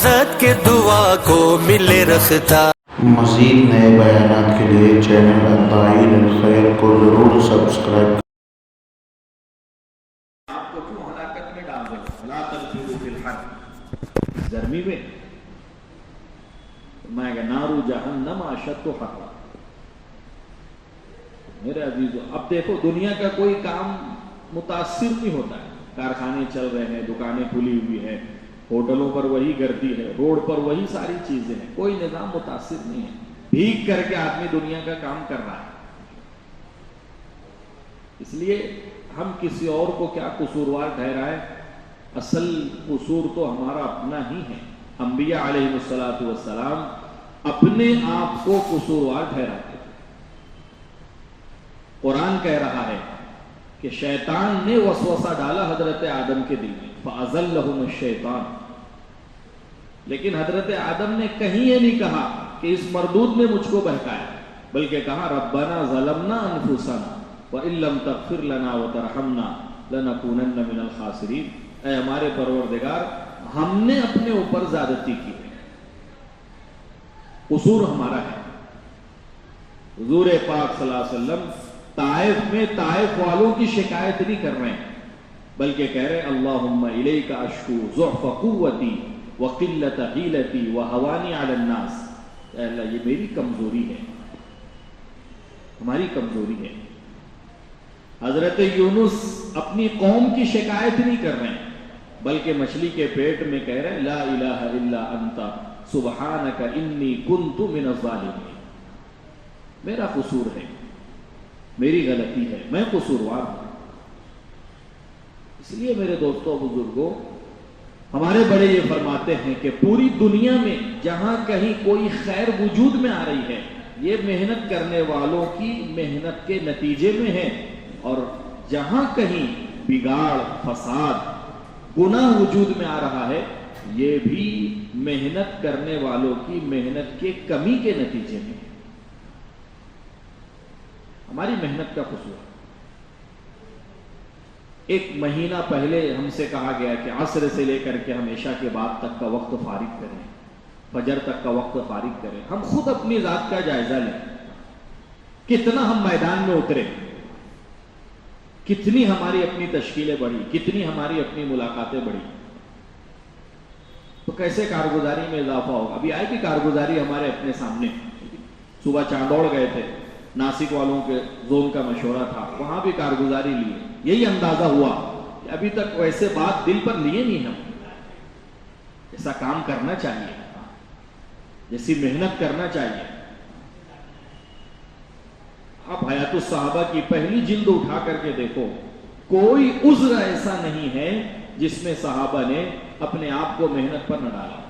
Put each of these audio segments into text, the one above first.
حضرت کے دعا کو ملے رختہ۔ مزید نئے بیانات کے لیے چینل الداعی الخیر کو ضرور سبسکرائب کریں۔ آپ کو کیوں ہلاکت میں ڈال دیں؟ لا تنفروا فی الحر، گرمی میں میں کہ نار جہنم اشد حرا۔ میرے عزیزو، اب دیکھو دنیا کا کوئی کام متاثر نہیں ہوتا ہے، کارخانے چل رہے ہیں، دکانیں کھلی ہوئی ہیں، ہوٹلوں پر وہی گردی ہے، روڈ پر وہی ساری چیزیں ہیں، کوئی نظام متاثر نہیں ہے، بھیگ کر کے آدمی دنیا کا کام کر رہا ہے۔ اس لیے ہم کسی اور کو کیا قصوروار ٹھہرائیں، اصل قصور تو ہمارا اپنا ہی ہے۔ انبیاء علیہ السلام اپنے آپ کو قصوروار ٹھہراتے ہیں۔ قرآن کہہ رہا ہے کہ شیطان نے وسوسہ ڈالا حضرت آدم کے دل میں، فَأَزَلَّهُمُ الشَّيْطَانُ، لیکن حضرت آدم نے کہیں یہ نہیں کہا کہ اس مردود نے مجھ کو بہکایا، بلکہ کہا ربنا ظلمنا انفسنا وَإِن لَّمْ تَغْفِرْ لَنَا وَتَرْحَمْنَا لَنَكُونَنَّ مِنَ الْخَاسِرِينَ، اے ہمارے پروردگار ہم نے اپنے اوپر زیادتی کی ہے، قصور ہمارا ہے۔ حضور پاک صلی اللہ علیہ وسلم طائف میں طائف والوں کی شکایت نہیں کر رہے ہیں، بلکہ کہہ رہے ہیں اللہم الیک اشکو ضعف قوتی وقلت حیلتی وہوانی علی الناس، اے اللہ یہ میری کمزوری ہے، ہماری کمزوری ہے۔ حضرت یونس اپنی قوم کی شکایت نہیں کر رہے ہیں، بلکہ مچھلی کے پیٹ میں کہہ رہے ہیں لا الہ الا انت سبحانک انی کنت من الظالمین، میرا قصور ہے، میری غلطی ہے، میں قصوروار ہوں۔ اس لیے میرے دوستوں بزرگوں، ہمارے بڑے یہ فرماتے ہیں کہ پوری دنیا میں جہاں کہیں کوئی خیر وجود میں آ رہی ہے، یہ محنت کرنے والوں کی محنت کے نتیجے میں ہے، اور جہاں کہیں بگاڑ، فساد، گناہ وجود میں آ رہا ہے، یہ بھی محنت کرنے والوں کی محنت کے کمی کے نتیجے میں ہے، ہماری محنت کا قصور ہے۔ ایک مہینہ پہلے ہم سے کہا گیا کہ عصر سے لے کر کے ہم عشاء کے بعد تک کا وقت فارغ کریں، فجر تک کا وقت فارغ کریں۔ ہم خود اپنی ذات کا جائزہ لیں، کتنا ہم میدان میں اترے، کتنی ہماری اپنی تشکیلیں بڑھی، کتنی ہماری اپنی ملاقاتیں بڑھی، تو کیسے کارگزاری میں اضافہ ہوگا۔ ابھی آئے کہ کارگزاری ہمارے اپنے سامنے، صبح چاندوڑ گئے تھے، ناسک والوں کے زون کا مشورہ تھا، وہاں بھی کارگزاری لیے، یہی اندازہ ہوا کہ ابھی تک ویسے بات دل پر لیے نہیں، ہم ایسا کام کرنا چاہیے، جیسی محنت کرنا چاہیے۔ آپ حیات الصحابہ کی پہلی جلد اٹھا کر کے دیکھو، کوئی عذر ایسا نہیں ہے جس میں صحابہ نے اپنے آپ کو محنت پر نہ ڈالا۔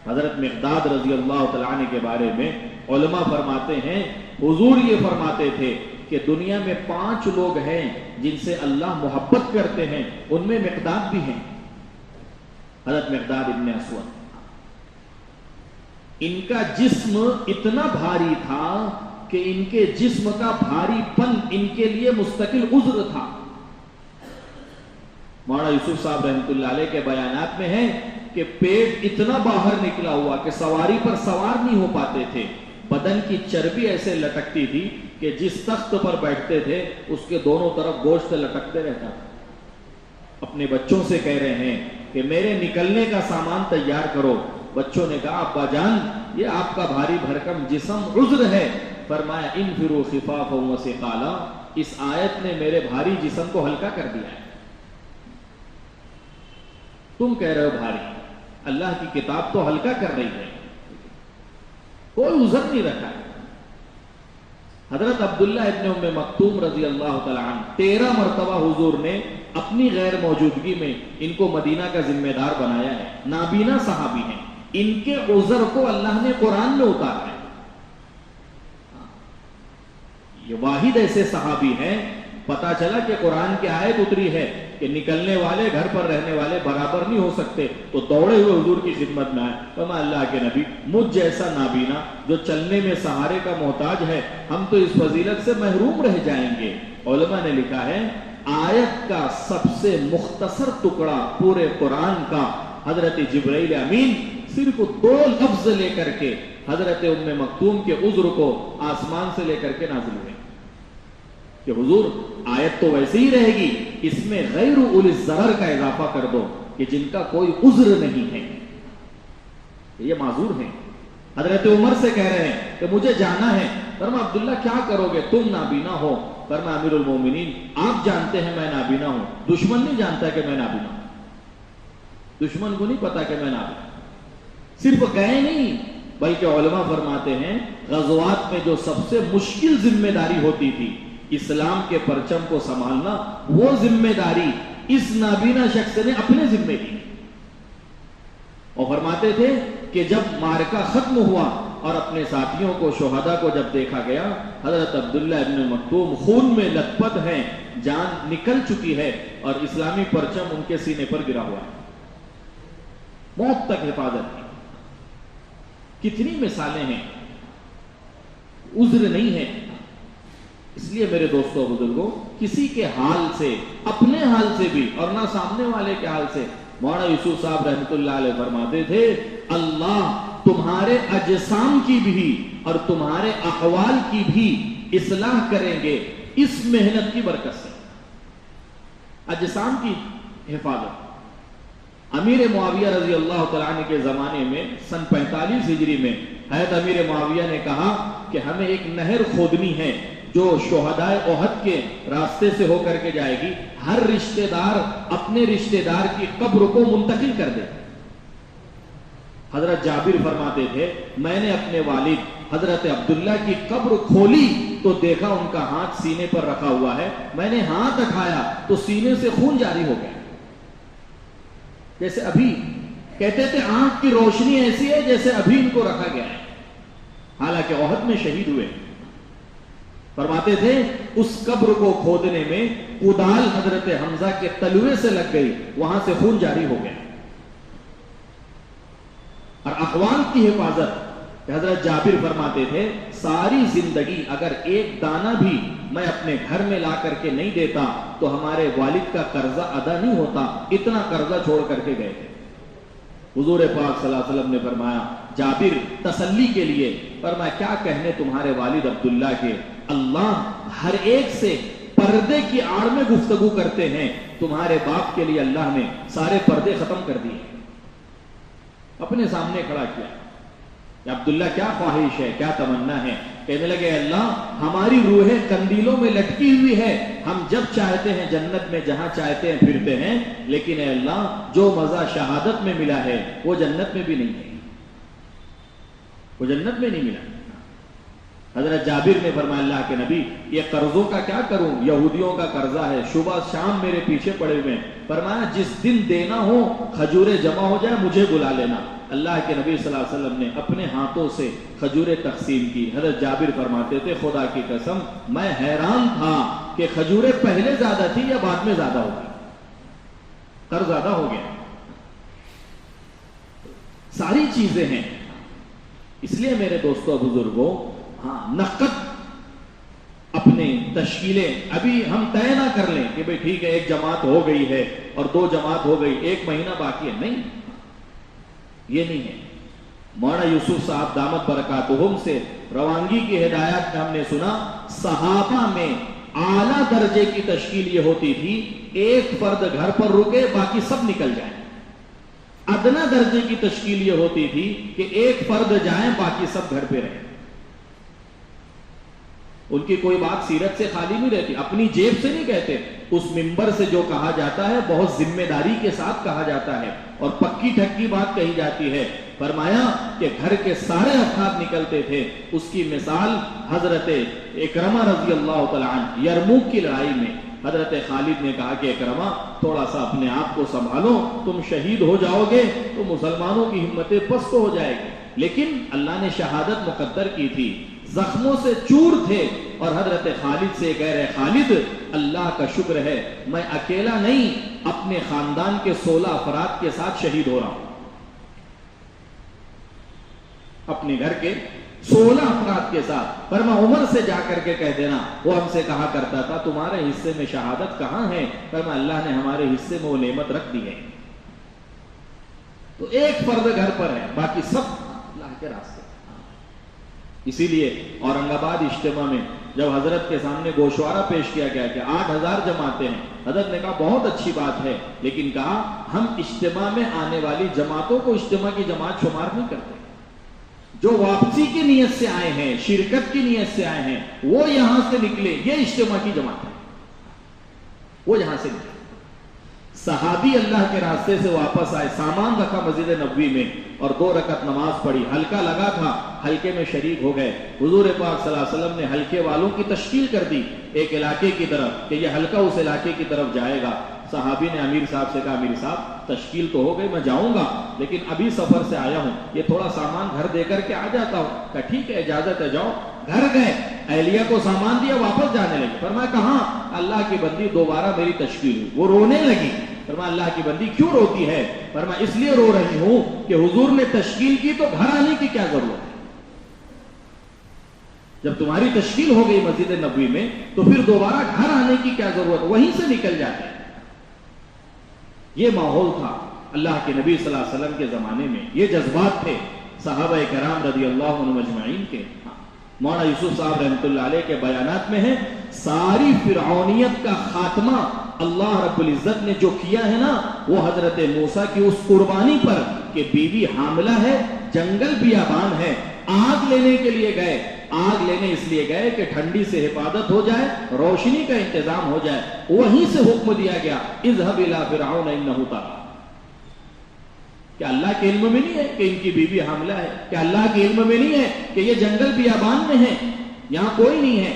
حضرت مقداد رضی اللہ تعالیٰ عنہ کے بارے میں علماء فرماتے ہیں، حضور یہ فرماتے تھے کہ دنیا میں 5 لوگ ہیں جن سے اللہ محبت کرتے ہیں، ان میں مقداد بھی ہیں، حضرت مقداد ابن اسود۔ ان کا جسم اتنا بھاری تھا کہ ان کے جسم کا بھاری پن ان کے لیے مستقل عذر تھا۔ مولانا یوسف صاحب رحمۃ اللہ علیہ کے بیانات میں ہے کہ پیٹ اتنا باہر نکلا ہوا کہ سواری پر سوار نہیں ہو پاتے تھے، بدن کی چربی ایسے لٹکتی تھی کہ جس تخت پر بیٹھتے تھے اس کے دونوں طرف گوشت لٹکتے رہتا تھا۔ اپنے بچوں سے کہہ رہے ہیں کہ میرے نکلنے کا سامان تیار کرو، بچوں نے کہا ابا جان یہ آپ کا بھاری بھرکم جسم عذر ہے، فرمایا انفروا خفافا وثقالا، اس آیت نے میرے بھاری جسم کو ہلکا کر دیا ہے۔ تم کہہ رہے ہو بھاری، اللہ کی کتاب تو ہلکا کر رہی ہے، کوئی عذر نہیں رکھا ہے۔ حضرت عبداللہ ابن ام مکتوم رضی اللہ تعالیٰ عنہ 13 مرتبہ حضور نے اپنی غیر موجودگی میں ان کو مدینہ کا ذمہ دار بنایا ہے، نابینا صحابی ہیں، ان کے عذر کو اللہ نے قرآن میں اتارا ہے۔ یہ واحد ایسے صحابی ہیں، پتا چلا کہ قرآن کی آیت اتری ہے کہ نکلنے والے گھر پر رہنے والے برابر نہیں ہو سکتے، تو دوڑے ہوئے حضور کی خدمت میں آئے، فرمایا اللہ کے نبی مجھ جیسا نابینا جو چلنے میں سہارے کا محتاج ہے، ہم تو اس فضیلت سے محروم رہ جائیں گے۔ علماء نے لکھا ہے آیت کا سب سے مختصر ٹکڑا پورے قرآن کا حضرت جبرائیل امین صرف 2 لفظ لے کر کے حضرت ام مکتوم کے عذر کو آسمان سے لے کر کے نازل ہوئے کہ حضور آیت تو ویسے ہی رہے گی، اس میں غیر اولی الضرر کا اضافہ کر دو کہ جن کا کوئی عذر نہیں ہے، یہ معذور ہیں۔ حضرت عمر سے کہہ رہے ہیں کہ مجھے جانا ہے، فرمایا عبداللہ کیا کرو گے، تم نابینا ہو، فرمایا امیر المومنین آپ جانتے ہیں میں نابینا ہوں، دشمن نہیں جانتا کہ میں نابینا ہوں، دشمن کو نہیں پتا کہ میں نابینا ہوں۔ صرف گئے نہیں بلکہ علماء فرماتے ہیں غزوات میں جو سب سے مشکل ذمہ داری ہوتی تھی اسلام کے پرچم کو سنبھالنا، وہ ذمہ داری اس نابینا شخص نے اپنے ذمہ لی، اور فرماتے تھے کہ جب معرکہ ختم ہوا اور اپنے ساتھیوں کو شہداء کو جب دیکھا گیا، حضرت عبداللہ ابن مکتوم خون میں لت پت ہیں، جان نکل چکی ہے اور اسلامی پرچم ان کے سینے پر گرا ہوا ہے، موت تک حفاظت کی۔ کتنی مثالیں ہیں، عذر نہیں ہے۔ اس لیے میرے دوستوں بزرگوں، کسی کے حال سے، اپنے حال سے بھی اور نہ سامنے والے کے حال سے، مولانا یوسف صاحب رحمۃ اللہ علیہ فرماتے تھے اللہ تمہارے اجسام کی بھی اور تمہارے احوال کی بھی اصلاح کریں گے اس محنت کی برکت سے۔ اجسام کی حفاظت، امیر معاویہ رضی اللہ تعالیٰ عنہ کے زمانے میں سن 45 ہجری میں حضرت امیر معاویہ نے کہا کہ ہمیں ایک نہر کھودنی ہے جو شہدائے احد کے راستے سے ہو کر کے جائے گی، ہر رشتہ دار اپنے رشتہ دار کی قبر کو منتقل کر دے۔ حضرت جابر فرماتے تھے میں نے اپنے والد حضرت عبداللہ کی قبر کھولی تو دیکھا ان کا ہاتھ سینے پر رکھا ہوا ہے، میں نے ہاتھ اٹھایا تو سینے سے خون جاری ہو گیا، جیسے ابھی کہتے تھے آنکھ کی روشنی ایسی ہے جیسے ابھی ان کو رکھا گیا ہے، حالانکہ احد میں شہید ہوئے۔ فرماتے تھے اس قبر کو کھودنے میں کدال حضرت حمزہ کے تلوے سے لگ گئی، وہاں سے خون جاری ہو گیا۔ اور احوال کی حفاظت، حضرت جابر فرماتے تھے ساری زندگی اگر ایک دانہ بھی میں اپنے گھر میں لا کر کے نہیں دیتا تو ہمارے والد کا قرضہ ادا نہیں ہوتا، اتنا قرضہ چھوڑ کر کے گئے تھے۔ حضور پاک صلی اللہ علیہ وسلم نے فرمایا جابر تسلی کے لیے، فرمایا کیا کہنے تمہارے والد عبداللہ کے، اللہ ہر ایک سے پردے کی آڑ میں گفتگو کرتے ہیں، تمہارے باپ کے لیے اللہ نے سارے پردے ختم کر دیے، اپنے سامنے کھڑا کیا کہ عبداللہ کیا خواہش ہے، کیا تمنا ہے؟ کہنے لگے اللہ ہماری روحیں قندیلوں میں لٹکی ہوئی ہے، ہم جب چاہتے ہیں جنت میں جہاں چاہتے ہیں پھرتے ہیں، لیکن اے اللہ جو مزہ شہادت میں ملا ہے وہ جنت میں بھی نہیں ہے، وہ جنت میں نہیں ملا۔ حضرت جابر نے فرمایا اللہ کے نبی یہ قرضوں کا کیا کروں، یہودیوں کا قرضہ ہے، صبح شام میرے پیچھے پڑے ہوئے ہیں، فرمایا جس دن دینا ہو کھجوریں جمع ہو جائے مجھے بلا لینا۔ اللہ کے نبی صلی اللہ علیہ وسلم نے اپنے ہاتھوں سے کھجوریں تقسیم کی۔ حضرت جابر فرماتے تھے خدا کی قسم میں حیران تھا کہ کھجوریں پہلے زیادہ تھی یا بعد میں زیادہ ہوگی، قرض زیادہ ہو گیا۔ ساری چیزیں ہیں، اس لیے میرے دوستوں بزرگوں، ہاں نقد اپنے تشکیلیں ابھی ہم طے نہ کر لیں کہ بھئی ٹھیک ہے ایک جماعت ہو گئی ہے اور 2 جماعت ہو گئی، 1 مہینہ باقی ہے، نہیں، یہ نہیں ہے۔ مولانا یوسف صاحب دامت برکاتہم سے روانگی کی ہدایات میں ہم نے سنا صحابہ میں اعلیٰ درجے کی تشکیل یہ ہوتی تھی ایک فرد گھر پر رکے باقی سب نکل جائیں، ادنا درجے کی تشکیل یہ ہوتی تھی کہ ایک فرد جائیں باقی سب گھر پہ رہیں۔ ان کی کوئی بات سیرت سے خالی نہیں رہتی، اپنی جیب سے نہیں کہتے، اس منبر سے جو کہا جاتا ہے بہت ذمہ داری کے ساتھ کہا جاتا ہے اور پکی ٹھکی بات کہی جاتی ہے۔ فرمایا کہ گھر کے سارے افراد نکلتے تھے، اس کی مثال حضرت اکرمہ رضی اللہ تعالیٰ عنہ یرموک کی لڑائی میں حضرت خالد نے کہا کہ اکرمہ تھوڑا سا اپنے آپ کو سنبھالو، تم شہید ہو جاؤ گے تو مسلمانوں کی ہمتیں پست ہو جائے گی، لیکن اللہ نے شہادت مقدر کی تھی، زخموں سے چور تھے اور حضرت خالد سے کہہ رہے خالد اللہ کا شکر ہے میں اکیلا نہیں اپنے خاندان کے 16 افراد کے ساتھ شہید ہو رہا ہوں، اپنے گھر کے 16 افراد کے ساتھ۔ پر میں عمر سے جا کر کے کہہ دینا، وہ ہم سے کہا کرتا تھا تمہارے حصے میں شہادت کہاں ہے، پر میں اللہ نے ہمارے حصے میں وہ نعمت رکھ دی ہے۔ تو ایک فرد گھر پر ہے، باقی سب اللہ کے راستے۔ اسی لیے اورنگ آباد اجتماع میں جب حضرت کے سامنے گوشوارہ پیش کیا گیا کہ 8,000 جماعتیں ہیں، حضرت نے کہا بہت اچھی بات ہے، لیکن کہا ہم اجتماع میں آنے والی جماعتوں کو اجتماع کی جماعت شمار نہیں کرتے۔ جو واپسی کی نیت سے آئے ہیں، شرکت کی نیت سے آئے ہیں، وہ یہاں سے نکلے، یہ اجتماع کی جماعت ہے، وہ یہاں سے نکلے۔ صحابی اللہ کے راستے سے واپس آئے، سامان رکھا مسجد نبوی میں اور 2 رکعت نماز پڑھی، حلقہ لگا تھا، حلقے میں شریک ہو گئے۔ حضور پاک صلی اللہ علیہ وسلم نے حلقے والوں کی تشکیل کر دی ایک علاقے کی طرف کہ یہ حلقہ اس علاقے کی طرف جائے گا۔ صحابی نے امیر صاحب سے کہا امیر صاحب تشکیل تو ہو گئی، میں جاؤں گا لیکن ابھی سفر سے آیا ہوں، یہ تھوڑا سامان گھر دے کر کے آ جاتا ہوں۔ کہا ٹھیک ہے اجازت ہے، جاؤ۔ گھر گئے، اہلیہ کو سامان دیا، واپس جانے لگے۔ فرمایا کہاں؟ اللہ کی بندی دوبارہ میری تشکیل ہوئی۔ وہ رونے لگی۔ فرمایا اللہ کی بندی کیوں روتی ہے؟ فرمایا اس لیے رو رہی ہوں کہ حضور نے تشکیل کی تو گھر آنے کی کیا ضرورت ہے؟ جب تمہاری تشکیل ہو گئی مسجد نبوی میں تو پھر دوبارہ گھر آنے کی کیا ضرورت؟ وہیں سے نکل جاتے۔ یہ ماحول تھا اللہ کے نبی صلی اللہ علیہ وسلم کے زمانے میں، یہ جذبات تھے صحابہ کرام رضی اللہ عنہم اجمعین کے۔ مولانا یوسف صاحب رحمۃ اللہ علیہ کے بیانات میں ہے ساری فرعونیت کا خاتمہ اللہ رب العزت نے جو کیا ہے نا، وہ حضرت موسیٰ کی اس قربانی پر کہ بیوی حاملہ ہے، جنگل بیابان ہے، آگ لینے کے لیے گئے۔ آگ لینے اس لیے گئے کہ ٹھنڈی سے حفاظت ہو جائے، روشنی کا انتظام ہو جائے۔ وہیں سے حکم دیا گیا اذهب الى فرعون انه طغى۔ کیا اللہ کے علم میں نہیں ہے کہ ان کی بیوی حاملہ ہے؟ کیا اللہ کے علم میں نہیں ہے کہ یہ جنگل بیابان میں ہے، یہاں کوئی نہیں ہے؟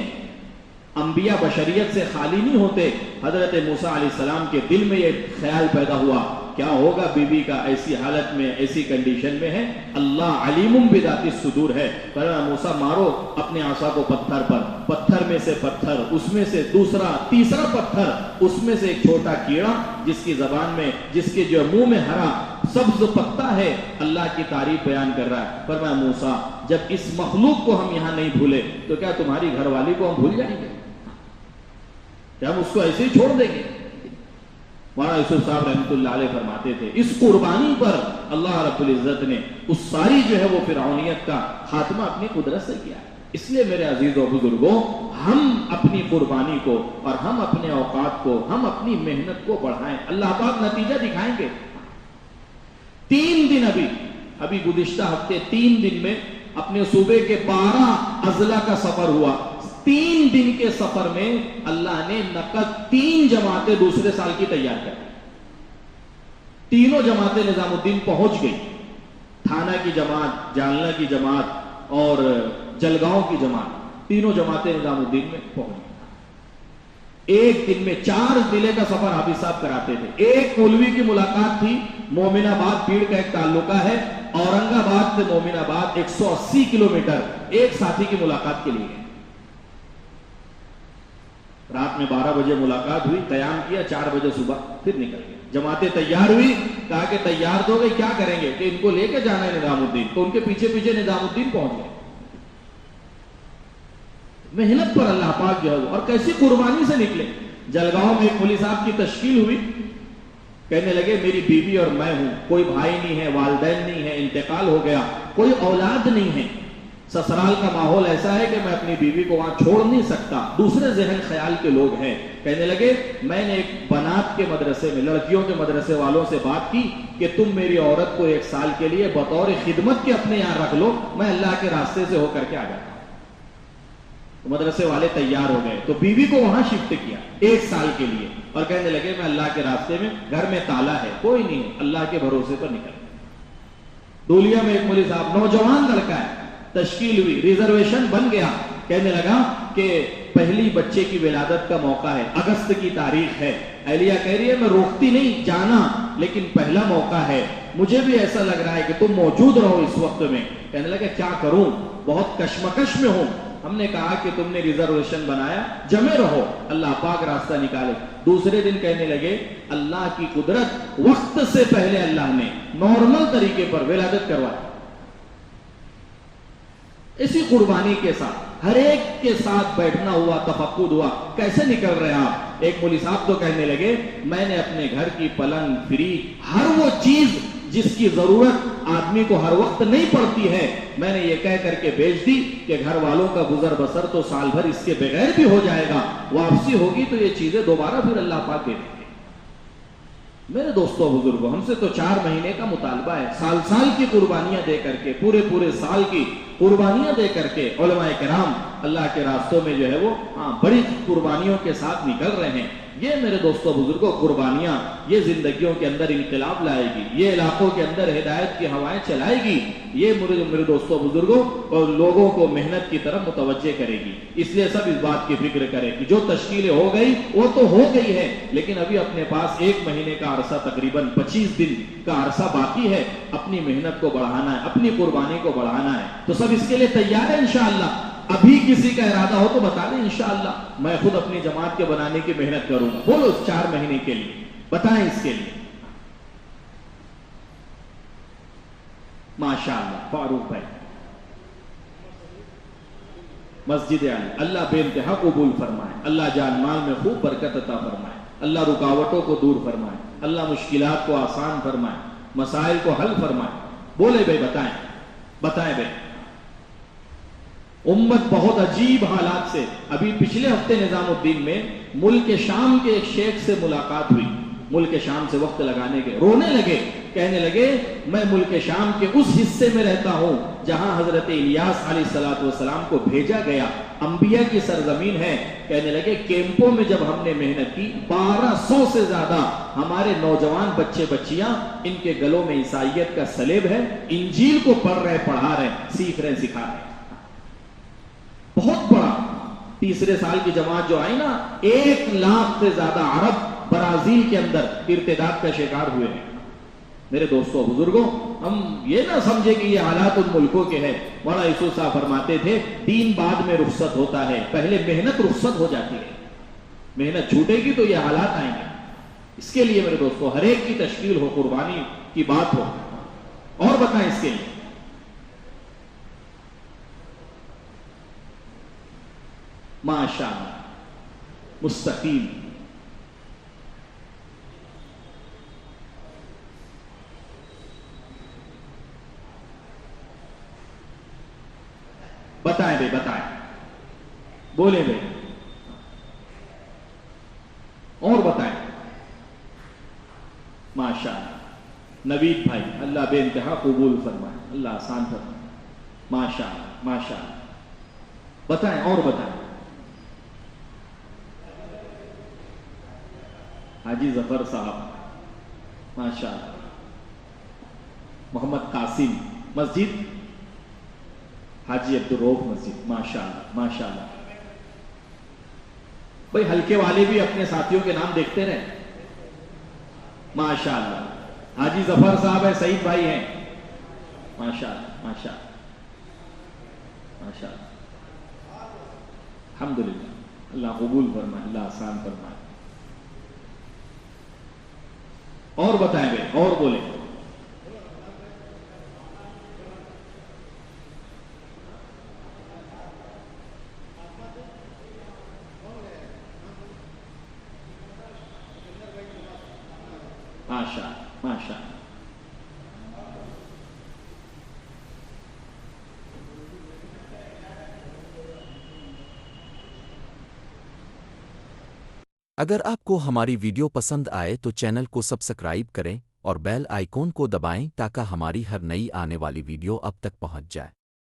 انبیاء بشریت سے خالی نہیں ہوتے۔ حضرت موسیٰ علیہ السلام کے دل میں یہ خیال پیدا ہوا کیا ہوگا بیوی کا ایسی حالت میں، ایسی کنڈیشن میں ہے؟ اللہ علیم بذات الصدور ہے۔ فرمایا موسیٰ مارو اپنے عصا کو پتھر پر، پتھر میں سے پتھر، اس میں سے دوسرا تیسرا پتھر، اس میں سے ایک چھوٹا کیڑا جس کی زبان میں، جس کے جو منہ میں ہرا سبز پتا ہے، اللہ کی تعریف بیان کر رہا ہے۔ فرمایا موسیٰ جب اس مخلوق کو ہم یہاں نہیں بھولے تو کیا تمہاری گھر والی کو ہم بھول جائیں گے؟ کیا ہم اس کو ایسے ہی چھوڑ دیں گے؟ مولانا یوسف صاحب رحمۃ اللہ علیہ فرماتے تھے اس قربانی پر اللہ رب العزت نے اس ساری جو ہے وہ فرعونیت کا خاتمہ اپنی قدرت سے کیا ہے۔ اس لیے میرے عزیز و بزرگوں، ہم اپنی قربانی کو اور ہم اپنے اوقات کو، ہم اپنی محنت کو بڑھائیں، اللہ پاک نتیجہ دکھائیں گے۔ 3 دن ابھی گزشتہ ہفتے 3 دن میں اپنے صوبے کے 12 اضلاع کا سفر ہوا۔ 3 دن کے سفر میں اللہ نے نقد 3 جماعتیں دوسرے سال کی تیار کر دی۔ تینوں جماعتیں نظام الدین پہنچ گئی، تھانہ کی جماعت، جالنہ کی جماعت اور جلگاؤں کی جماعت، تینوں جماعتیں نظام الدین میں پہنچ گئی۔ ایک دن میں 4 ضلع کا سفر حافظ صاحب کراتے تھے۔ ایک مولوی کی ملاقات تھی، مومن آباد پیڑ کا ایک تعلقہ ہے، اورنگ آباد سے مومن آباد 180 کلومیٹر، ایک ساتھی کی ملاقات کے لیے گئے۔ رات میں 12 بجے ملاقات ہوئی، قیام کیا، 4 بجے صبح پھر نکل گئے۔ جماعتیں تیار ہوئی، کہا کہ تیار تو گئی، کیا کریں گے کہ ان کو لے کے جانا ہے نظام الدین، تو ان کے پیچھے پیچھے نظام الدین پہنچ گئے۔ محنت پر اللہ پاک جو ہے اور کیسی قربانی سے نکلے۔ جلگاؤں میں ایک مولوی صاحب کی تشکیل ہوئی، کہنے لگے میری بیوی اور میں ہوں، کوئی بھائی نہیں ہے، والدین نہیں ہے، انتقال ہو گیا، کوئی اولاد نہیں ہے، سسرال کا ماحول ایسا ہے کہ میں اپنی بیوی کو وہاں چھوڑ نہیں سکتا، دوسرے ذہن خیال کے لوگ ہیں۔ کہنے لگے میں نے ایک بنات کے مدرسے میں، لڑکیوں کے مدرسے والوں سے بات کی کہ تم میری عورت کو 1 سال کے لیے بطور خدمت کے اپنے یہاں رکھ لو، میں اللہ کے راستے سے ہو کر کے آ جاتا ہوں۔ مدرسے والے تیار ہو گئے تو بیوی کو وہاں شفٹ کیا 1 سال کے لیے، اور کہنے لگے میں اللہ کے راستے میں، گھر میں تالا ہے، کوئی نہیں، اللہ کے بھروسے پر نکل۔ دولیا میں ایک مولوی صاحب، نوجوان لڑکا ہے، تشکیل ہوئی، ریزرویشن بن گیا، کہنے لگا کہ پہلی بچے کی ولادت کا موقع ہے، اگست کی تاریخ ہے، اہلیہ کہہ رہی ہے میں روکتی نہیں جانا، لیکن پہلا موقع ہے، مجھے بھی ایسا لگ رہا ہے کہ تم موجود رہو اس وقت میں۔ کہنے لگا کیا کروں، بہت کشمکش میں ہوں۔ ہم نے کہا کہ تم نے ریزرویشن بنایا، جمے رہو، اللہ پاک راستہ نکالے۔ دوسرے دن کہنے لگے اللہ کی قدرت، وقت سے پہلے اللہ نے نارمل طریقے پر ولادت کروائی۔ اسی قربانی کے ساتھ ہر ایک کے ساتھ بیٹھنا ہوا، تفقد ہوا، کیسے نکل رہے آپ؟ ایک مولوی صاحب تو کہنے لگے میں نے اپنے گھر کی پلنگ، فریج، ہر وہ چیز جس کی ضرورت آدمی کو ہر وقت نہیں پڑتی ہے، میں نے یہ کہہ کر کے بیچ دی کہ گھر والوں کا گزر بسر تو سال بھر اس کے بغیر بھی ہو جائے گا، واپسی ہوگی تو یہ چیزیں دوبارہ پھر اللہ پاک دے دیں گے۔ میرے دوستوں بزرگوں، ہم سے تو 4 مہینے کا مطالبہ ہے، سال کی قربانیاں دے کر کے، پورے سال کی قربانیاں دے کر کے علماء کرام اللہ کے راستوں میں جو ہے وہ بڑی قربانیوں کے ساتھ نکل رہے ہیں۔ یہ میرے دوستوں بزرگوں قربانیاں یہ زندگیوں کے اندر انقلاب لائے گی، یہ علاقوں کے اندر ہدایت کی ہوائیں چلائے گی، یہ میرے دوستوں بزرگوں اور لوگوں کو محنت کی طرف متوجہ کرے گی۔ اس لیے سب اس بات کی فکر کرے کہ جو تشکیلیں ہو گئی وہ تو ہو گئی ہے، لیکن ابھی اپنے پاس 1 مہینے کا عرصہ، تقریباً 25 دن کا عرصہ باقی ہے، اپنی محنت کو بڑھانا ہے، اپنی قربانی کو بڑھانا ہے۔ تو سب اس کے لیے تیار ہے انشاءاللہ؟ ابھی کسی کا ارادہ ہو تو بتا دیں، انشاءاللہ میں خود اپنی جماعت کے بنانے کی محنت کروں گا۔ بولو 4 مہینے کے لیے بتائیں اس کے لیے۔ ماشاءاللہ فاروق بھائی، مسجد علی، اللہ بے انتہا قبول فرمائے، اللہ جان مال میں خوب برکت عطا فرمائے، اللہ رکاوٹوں کو دور فرمائے، اللہ مشکلات کو آسان فرمائے، مسائل کو حل فرمائے۔ بولے بھائی، بتائیں بھائی۔ امت بہت عجیب حالات سے، ابھی پچھلے ہفتے نظام الدین میں ملک شام کے ایک شیخ سے ملاقات ہوئی، ملک شام سے وقت لگانے کے، رونے لگے، کہنے لگے میں ملک شام کے اس حصے میں رہتا ہوں جہاں حضرت الیاس علیہ السلام کو بھیجا گیا، انبیاء کی سرزمین ہے۔ کہنے لگے کیمپوں میں جب ہم نے محنت کی، 1200 سے زیادہ ہمارے نوجوان بچے بچیاں، ان کے گلوں میں عیسائیت کا سلیب ہے، انجیل کو پڑھ رہے، پڑھا رہے، سیکھ رہے، سکھا رہے۔ بہت بڑا 3 سال کی جماعت جو آئی نا، 1 لاکھ سے زیادہ عرب برازیل کے اندر ارتداد کا شکار ہوئے ہیں۔ میرے دوستوں بزرگوں، ہم یہ نہ سمجھے کہ یہ حالات ان ملکوں کے ہیں۔ مولانا یوسف صاحب فرماتے تھے دین بعد میں رخصت ہوتا ہے، پہلے محنت رخصت ہو جاتی ہے۔ محنت چھوٹے گی تو یہ حالات آئیں گے۔ اس کے لیے میرے دوستوں ہر ایک کی تشکیل ہو، قربانی کی بات ہو۔ اور بتائیں اس کے لیے ماشاءاللہ مستقیم بتائیں بھائی، بتائیں، بولے بھائی، اور بتائیں۔ ماشاءاللہ نوید بھائی، اللہ بے انتہا قبول فرمائے، اللہ آسان فرمائے۔ ماشاءاللہ ماشاءاللہ، بتائیں اور بتائیں۔ حاجی ظفر صاحب، ماشاءاللہ۔ محمد قاسم مسجد، حاجی عبدالروف مسجد، ماشاءاللہ ماشاءاللہ۔ بھائی ہلکے والے بھی اپنے ساتھیوں کے نام دیکھتے رہے، ماشاءاللہ۔ حاجی ظفر صاحب ہے، سعید بھائی ہیں، ماشاءاللہ ماشاءاللہ ماشاءاللہ۔ الحمدللہ، اللہ قبول فرمائے، اللہ آسان فرمائے۔ اور بتائیں بھائی، اور بولیں۔ ماشاءاللہ ماشاءاللہ۔ اگر آپ کو ہماری ویڈیو پسند آئے تو چینل کو سبسکرائب کریں اور بیل آئیکن کو دبائیں تاکہ ہماری ہر نئی آنے والی ویڈیو اب تک پہنچ جائے۔